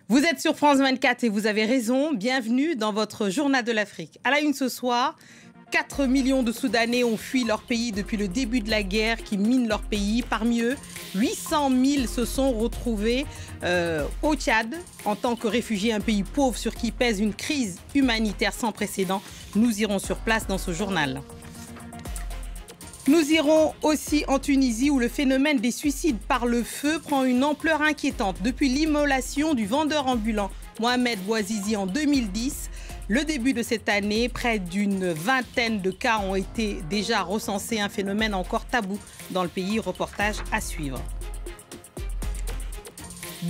Vous êtes sur France 24 et vous avez raison. Bienvenue dans votre journal de l'Afrique. À la une ce soir, 4 millions de Soudanais ont fui leur pays depuis le début de la guerre qui mine leur pays. Parmi eux, 800 000 se sont retrouvés au Tchad en tant que réfugiés, un pays pauvre sur qui pèse une crise humanitaire sans précédent. Nous irons sur place dans ce journal. Nous irons aussi en Tunisie où le phénomène des suicides par le feu prend une ampleur inquiétante. Depuis l'immolation du vendeur ambulant Mohamed Bouazizi en 2010, le début de cette année, près d'une vingtaine de cas ont été déjà recensés, un phénomène encore tabou dans le pays. Reportage à suivre.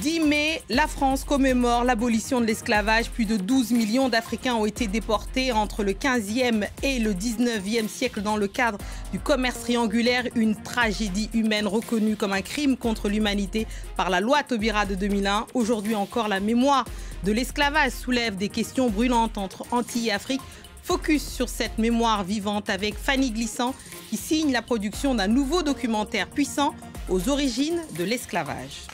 10 mai, la France commémore l'abolition de l'esclavage. Plus de 12 millions d'Africains ont été déportés entre le 15e et le 19e siècle dans le cadre du commerce triangulaire, une tragédie humaine reconnue comme un crime contre l'humanité par la loi Taubira de 2001. Aujourd'hui encore, la mémoire de l'esclavage soulève des questions brûlantes entre Antilles et Afrique. Focus sur cette mémoire vivante avec Fanny Glissant qui signe la production d'un nouveau documentaire puissant aux origines de l'esclavage.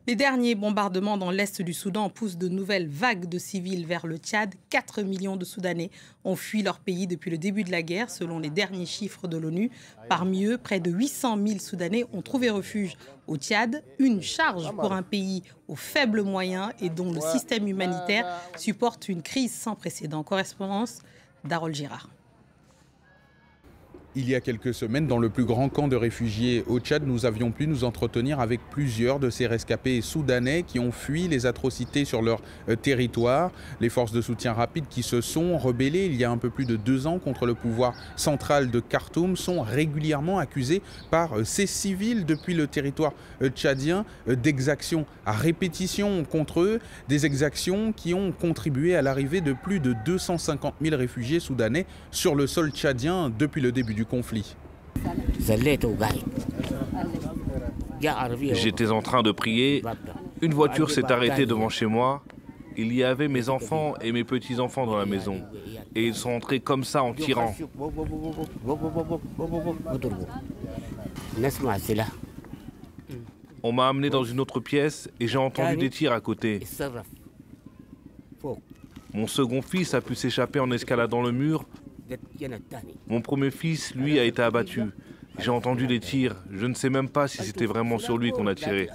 Les derniers bombardements dans l'est du Soudan poussent de nouvelles vagues de civils vers le Tchad. 4 millions de Soudanais ont fui leur pays depuis le début de la guerre, selon les derniers chiffres de l'ONU. Parmi eux, près de 800 000 Soudanais ont trouvé refuge au Tchad. Une charge pour un pays aux faibles moyens et dont le système humanitaire supporte une crise sans précédent. Correspondance d'Harold Girard. Il y a quelques semaines, dans le plus grand camp de réfugiés au Tchad, nous avions pu nous entretenir avec plusieurs de ces rescapés soudanais qui ont fui les atrocités sur leur territoire. Les forces de soutien rapide qui se sont rebellées il y a un peu plus de 2 ans contre le pouvoir central de Khartoum sont régulièrement accusés par ces civils depuis le territoire tchadien d'exactions à répétition contre eux, des exactions qui ont contribué à l'arrivée de plus de 250 000 réfugiés soudanais sur le sol tchadien depuis le début du conflit. J'étais en train de prier, une voiture s'est arrêtée devant chez moi, il y avait mes enfants et mes petits-enfants dans la maison, et ils sont entrés comme ça en tirant. On m'a amené dans une autre pièce et j'ai entendu des tirs à côté. Mon second fils a pu s'échapper en escaladant le mur. Mon premier fils, lui, a été abattu. J'ai entendu des tirs. Je ne sais même pas si c'était vraiment sur lui qu'on a tiré.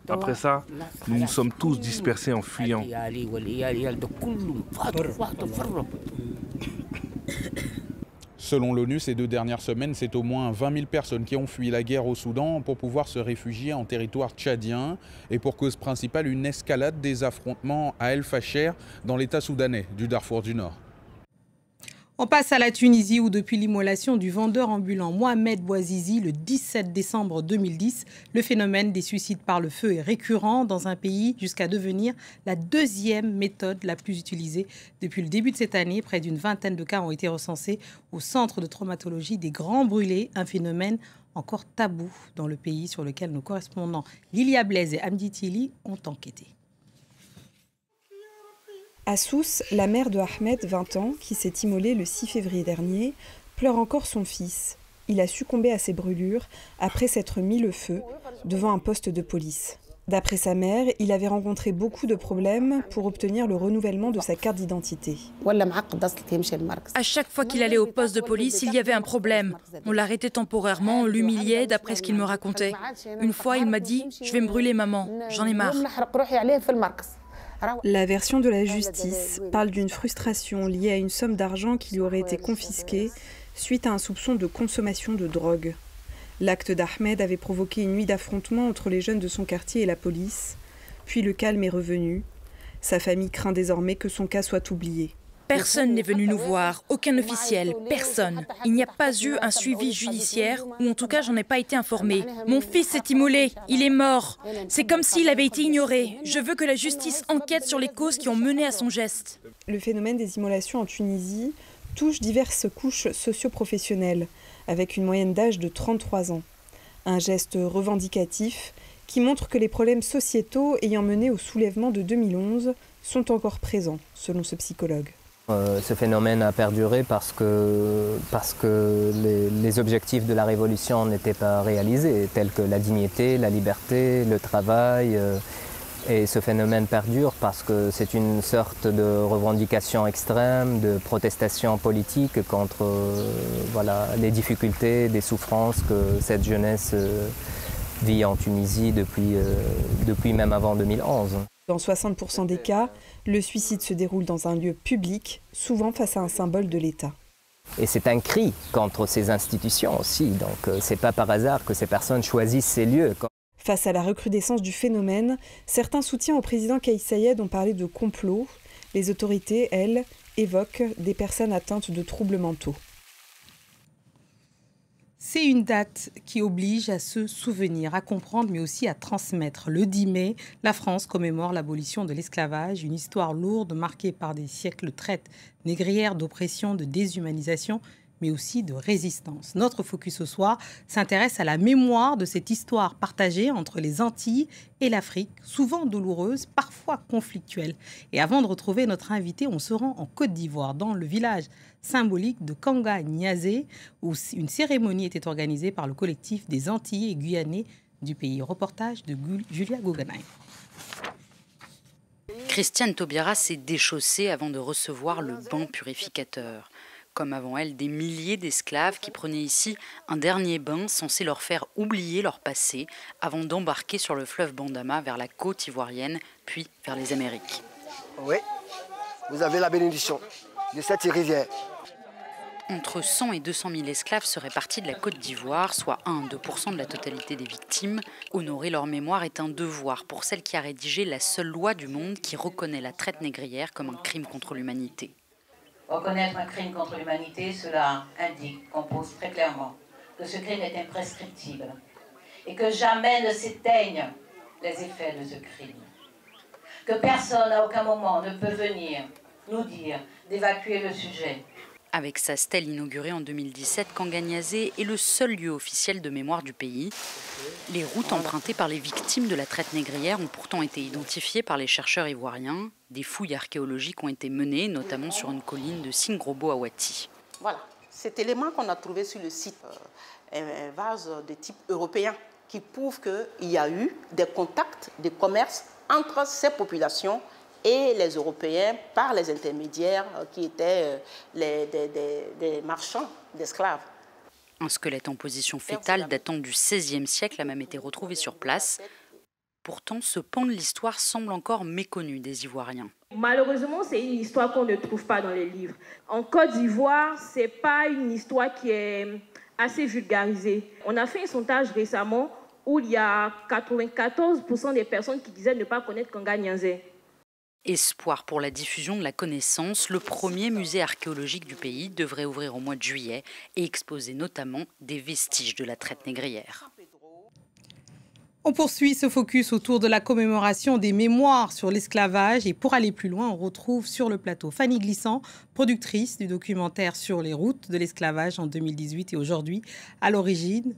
Après ça, nous nous sommes tous dispersés en fuyant. Selon l'ONU, ces 2 dernières semaines, c'est au moins 20 000 personnes qui ont fui la guerre au Soudan pour pouvoir se réfugier en territoire tchadien. Et pour cause principale, une escalade des affrontements à El Fasher dans l'état soudanais du Darfour du Nord. On passe à la Tunisie où depuis l'immolation du vendeur ambulant Mohamed Bouazizi le 17 décembre 2010, le phénomène des suicides par le feu est récurrent dans un pays jusqu'à devenir la 2e méthode la plus utilisée. Depuis le début de cette année, près d'une vingtaine de cas ont été recensés au centre de traumatologie des Grands Brûlés, un phénomène encore tabou dans le pays sur lequel nos correspondants Lilia Blaise et Hamdi Tili ont enquêté. À Sousse, la mère de Ahmed, 20 ans, qui s'est immolée le 6 février dernier, pleure encore son fils. Il a succombé à ses brûlures après s'être mis le feu devant un poste de police. D'après sa mère, il avait rencontré beaucoup de problèmes pour obtenir le renouvellement de sa carte d'identité. À chaque fois qu'il allait au poste de police, il y avait un problème. On l'arrêtait temporairement, on l'humiliait d'après ce qu'il me racontait. Une fois, il m'a dit « Je vais me brûler, maman, j'en ai marre ». La version de la justice parle d'une frustration liée à une somme d'argent qui lui aurait été confisquée suite à un soupçon de consommation de drogue. L'acte d'Ahmed avait provoqué une nuit d'affrontement entre les jeunes de son quartier et la police. Puis le calme est revenu. Sa famille craint désormais que son cas soit oublié. Personne n'est venu nous voir, aucun officiel, personne. Il n'y a pas eu un suivi judiciaire, ou en tout cas j'en ai pas été informée. Mon fils s'est immolé, il est mort. C'est comme s'il avait été ignoré. Je veux que la justice enquête sur les causes qui ont mené à son geste. Le phénomène des immolations en Tunisie touche diverses couches socio-professionnelles, avec une moyenne d'âge de 33 ans. Un geste revendicatif qui montre que les problèmes sociétaux ayant mené au soulèvement de 2011 sont encore présents, selon ce psychologue. Ce phénomène a perduré parce que les objectifs de la révolution n'étaient pas réalisés, tels que la dignité, la liberté, le travail. Et ce phénomène perdure parce que c'est une sorte de revendication extrême, de protestation politique contre les difficultés, les souffrances que cette jeunesse vit en Tunisie depuis même avant 2011. Dans 60% des cas, le suicide se déroule dans un lieu public, souvent face à un symbole de l'État. Et c'est un cri contre ces institutions aussi, donc c'est pas par hasard que ces personnes choisissent ces lieux. Face à la recrudescence du phénomène, certains soutiens au président Kais Saied ont parlé de complot. Les autorités, elles, évoquent des personnes atteintes de troubles mentaux. C'est une date qui oblige à se souvenir, à comprendre, mais aussi à transmettre. Le 10 mai, la France commémore l'abolition de l'esclavage, une histoire lourde marquée par des siècles de traite négrière, d'oppression, de déshumanisation, mais aussi de résistance. Notre focus ce soir s'intéresse à la mémoire de cette histoire partagée entre les Antilles et l'Afrique, souvent douloureuse, parfois conflictuelle. Et avant de retrouver notre invité, on se rend en Côte d'Ivoire, dans le village symbolique de Kanga Niassé, où une cérémonie était organisée par le collectif des Antillais et Guyanais du pays. Reportage de Julia Guggenheim. Christiane Taubira s'est déchaussée avant de recevoir le banc purificateur. Comme avant elle, des milliers d'esclaves qui prenaient ici un dernier bain censé leur faire oublier leur passé avant d'embarquer sur le fleuve Bandama vers la côte ivoirienne, puis vers les Amériques. Oui, vous avez la bénédiction de cette rivière. Entre 100 et 200 000 esclaves seraient partis de la Côte d'Ivoire, soit 1 à 2% de la totalité des victimes. Honorer leur mémoire est un devoir pour celle qui a rédigé la seule loi du monde qui reconnaît la traite négrière comme un crime contre l'humanité. Reconnaître un crime contre l'humanité, cela indique, compose très clairement, que ce crime est imprescriptible et que jamais ne s'éteignent les effets de ce crime. Que personne à aucun moment ne peut venir nous dire d'évacuer le sujet. Avec sa stèle inaugurée en 2017, Kanga Niassé est le seul lieu officiel de mémoire du pays. Les routes empruntées par les victimes de la traite négrière ont pourtant été identifiées par les chercheurs ivoiriens. Des fouilles archéologiques ont été menées, notamment sur une colline de Singrobo à Ouati. Voilà, cet élément qu'on a trouvé sur le site est un vase de type européen qui prouve qu'il y a eu des contacts, des commerces entre ces populations et les Européens par les intermédiaires qui étaient des marchands d'esclaves. Un squelette en position fétale datant du XVIe siècle a même été retrouvé sur place. Pourtant, ce pan de l'histoire semble encore méconnu des Ivoiriens. Malheureusement, c'est une histoire qu'on ne trouve pas dans les livres. En Côte d'Ivoire, ce n'est pas une histoire qui est assez vulgarisée. On a fait un sondage récemment où il y a 94% des personnes qui disaient ne pas connaître Kanga Niassé. Espoir pour la diffusion de la connaissance, le premier musée archéologique du pays devrait ouvrir au mois de juillet et exposer notamment des vestiges de la traite négrière. On poursuit ce focus autour de la commémoration des mémoires sur l'esclavage. Et pour aller plus loin, on retrouve sur le plateau Fanny Glissant, productrice du documentaire sur les routes de l'esclavage en 2018 et aujourd'hui à l'origine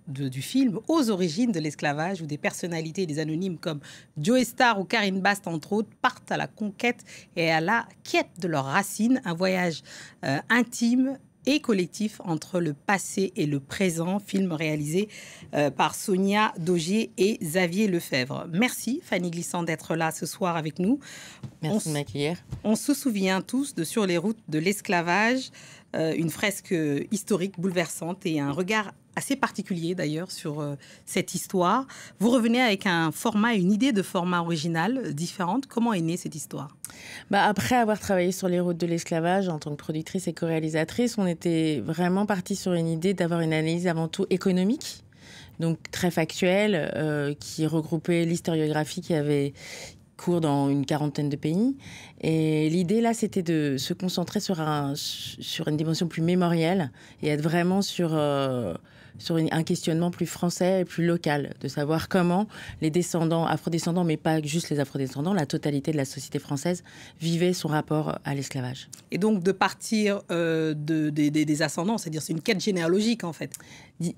du film Aux origines de l'esclavage, où des personnalités et des anonymes comme Joe Star ou Karine Bast, entre autres, partent à la conquête et à la quête de leurs racines. Un voyage intime et collectif entre le passé et le présent, film réalisé par Sonia Daugier et Xavier Lefebvre. Merci Fanny Glissant d'être là ce soir avec nous. Merci de m'accueillir. On se souvient tous de Sur les routes de l'esclavage, une fresque historique bouleversante et un regard assez particulier d'ailleurs sur cette histoire. Vous revenez avec un format, une idée de format original différente. Comment est née cette histoire ? Après avoir travaillé sur les routes de l'esclavage en tant que productrice et co-réalisatrice, on était vraiment parti sur une idée d'avoir une analyse avant tout économique, donc très factuelle, qui regroupait l'historiographie qui avait cours dans une quarantaine de pays. Et l'idée, là, c'était de se concentrer sur une dimension plus mémorielle et être vraiment sur un questionnement plus français et plus local, de savoir comment les descendants, afrodescendants, mais pas juste les afrodescendants, la totalité de la société française vivait son rapport à l'esclavage. Et donc de partir des ascendants, c'est-à-dire c'est une quête généalogique en fait.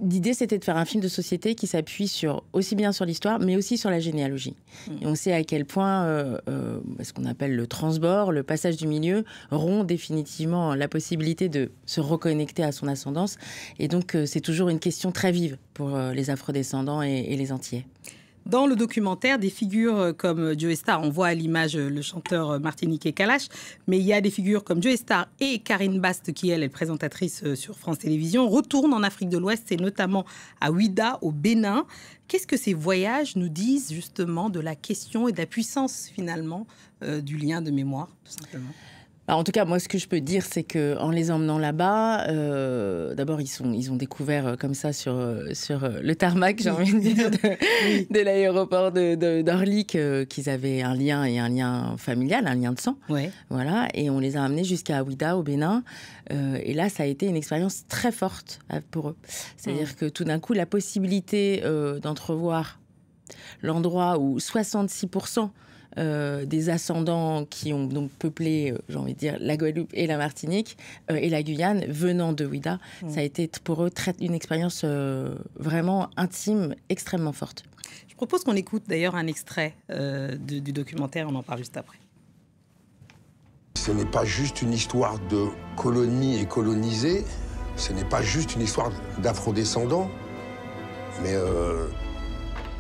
L'idée, c'était de faire un film de société qui s'appuie aussi bien sur l'histoire, mais aussi sur la généalogie. Et on sait à quel point ce qu'on appelle le transbord, le passage du milieu, rompt définitivement la possibilité de se reconnecter à son ascendance. Et donc, c'est toujours une question très vive pour les afrodescendants et les Antillais. Dans le documentaire, des figures comme Joe Star, on voit à l'image le chanteur martiniquais Kalash, mais il y a des figures comme Joe Star et Karine Bast, qui elle est présentatrice sur France Télévisions, retournent en Afrique de l'Ouest, et notamment à Ouidah, au Bénin. Qu'est-ce que ces voyages nous disent justement de la question et de la puissance finalement du lien de mémoire, tout simplement ? Alors, en tout cas, moi, ce que je peux dire, c'est qu'en les emmenant là-bas, d'abord, ils ont découvert comme ça sur le tarmac, j'ai envie de dire, de l'aéroport d'Orly, qu'ils avaient un lien familial, un lien de sang. Ouais. Voilà, et on les a amenés jusqu'à Ouidah, au Bénin. Et là, ça a été une expérience très forte pour eux. C'est-à-dire que tout d'un coup, la possibilité d'entrevoir l'endroit où 66% des ascendants qui ont donc peuplé, j'ai envie de dire, la Guadeloupe et la Martinique et la Guyane, venant de Ouidah, ça a été pour eux une expérience vraiment intime, extrêmement forte. Je propose qu'on écoute d'ailleurs un extrait du documentaire, on en parle juste après. Ce n'est pas juste une histoire de colonie et colonisés, ce n'est pas juste une histoire d'afrodescendants, mais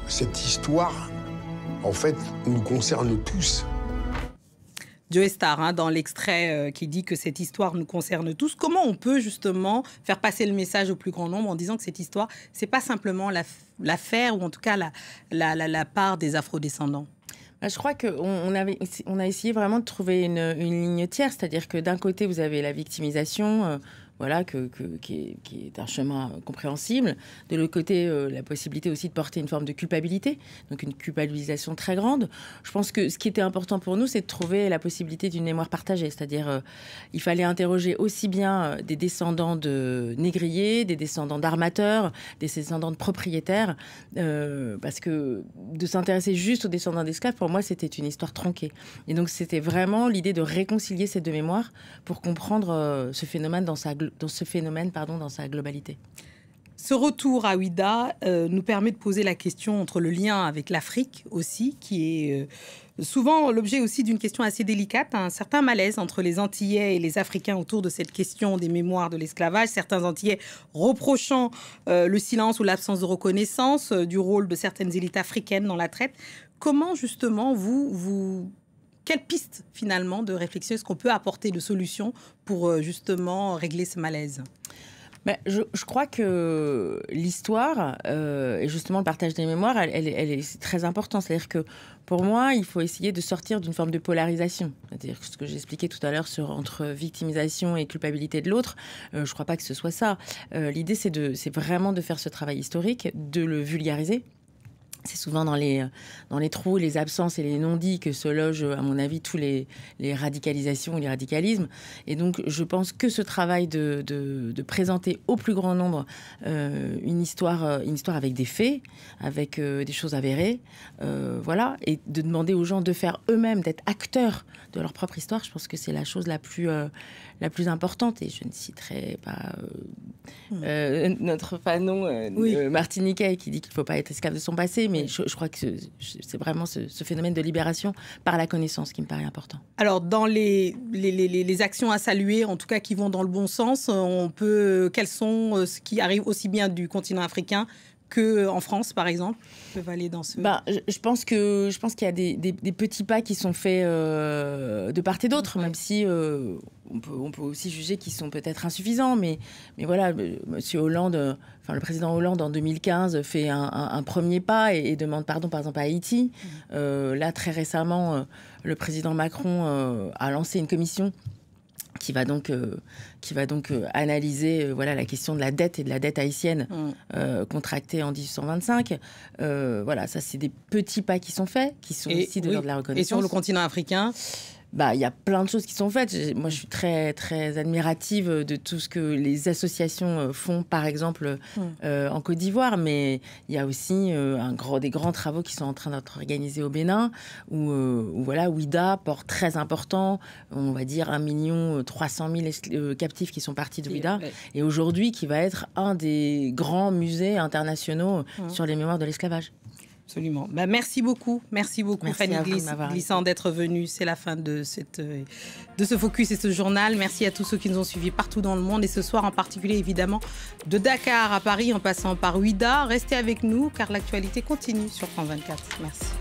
cette histoire, en fait, nous concerne tous. Joe Star, dans l'extrait qui dit que cette histoire nous concerne tous. Comment on peut justement faire passer le message au plus grand nombre en disant que cette histoire, c'est pas simplement l'affaire, ou en tout cas la part des afrodescendants? Je crois qu'on a essayé vraiment de trouver une ligne tierce, c'est-à-dire que d'un côté, vous avez la victimisation, voilà, qui est un chemin compréhensible. De l'autre côté, la possibilité aussi de porter une forme de culpabilité, donc une culpabilisation très grande. Je pense que ce qui était important pour nous, c'est de trouver la possibilité d'une mémoire partagée, c'est-à-dire il fallait interroger aussi bien des descendants de négriers, des descendants d'armateurs, des descendants de propriétaires, parce que de s'intéresser juste aux descendants d'esclaves, pour moi, c'était une histoire tronquée. Et donc, c'était vraiment l'idée de réconcilier ces deux mémoires pour comprendre ce phénomène dans sa globalité. Ce retour à Ouidah nous permet de poser la question entre le lien avec l'Afrique aussi, qui est souvent l'objet aussi d'une question assez délicate, un certain malaise entre les Antillais et les Africains autour de cette question des mémoires de l'esclavage. Certains Antillais reprochant le silence ou l'absence de reconnaissance du rôle de certaines élites africaines dans la traite. Comment justement quelle piste finalement de réflexion est-ce qu'on peut apporter de solutions pour justement régler ce malaise ? Je crois que l'histoire et justement le partage des mémoires, c'est très important. C'est-à-dire que pour moi, il faut essayer de sortir d'une forme de polarisation. C'est-à-dire ce que j'expliquais tout à l'heure entre victimisation et culpabilité de l'autre. Je ne crois pas que ce soit ça. L'idée, c'est vraiment de faire ce travail historique, de le vulgariser. C'est souvent dans les trous, les absences et les non-dits que se logent, à mon avis, tous les radicalisations ou les radicalismes. Et donc, je pense que ce travail de présenter au plus grand nombre une histoire avec des faits, avec des choses avérées, voilà, et de demander aux gens de faire eux-mêmes, d'être acteurs de leur propre histoire, je pense que c'est la chose la plus importante. Et je ne citerai pas notre fanon martiniquais qui dit qu'il ne faut pas être esclave de son passé, mais je crois que c'est vraiment ce phénomène de libération par la connaissance qui me paraît important. Alors, dans les actions à saluer, en tout cas qui vont dans le bon sens, quelles sont ce qui arrive aussi bien du continent africain qu'en France, par exemple, peuvent aller dans ce... Je pense qu'il y a des petits pas qui sont faits de part et d'autre, même si on peut aussi juger qu'ils sont peut-être insuffisants. Mais voilà, Monsieur Hollande, le président Hollande, en 2015, fait un premier pas et demande pardon, par exemple, à Haïti. Là, très récemment, le président Macron a lancé une commission qui va donc analyser la question de la dette et de la dette haïtienne contractée en 1825. Voilà, ça, c'est des petits pas qui sont faits, qui sont aussi de l'ordre de la reconnaissance. Et sur le continent africain, il y a plein de choses qui sont faites. Moi, je suis très, très admirative de tout ce que les associations font, par exemple, en Côte d'Ivoire. Mais il y a aussi des grands travaux qui sont en train d'être organisés au Bénin, où WIDA, port très important, on va dire 1 300 000 captifs qui sont partis de WIDA, et aujourd'hui qui va être un des grands musées internationaux sur les mémoires de l'esclavage. Absolument. Merci beaucoup Fanny Glissant d'être venue. C'est la fin de ce focus et ce journal. Merci à tous ceux qui nous ont suivis partout dans le monde et ce soir en particulier évidemment de Dakar à Paris en passant par WIDA. Restez avec nous car l'actualité continue sur France 24. Merci.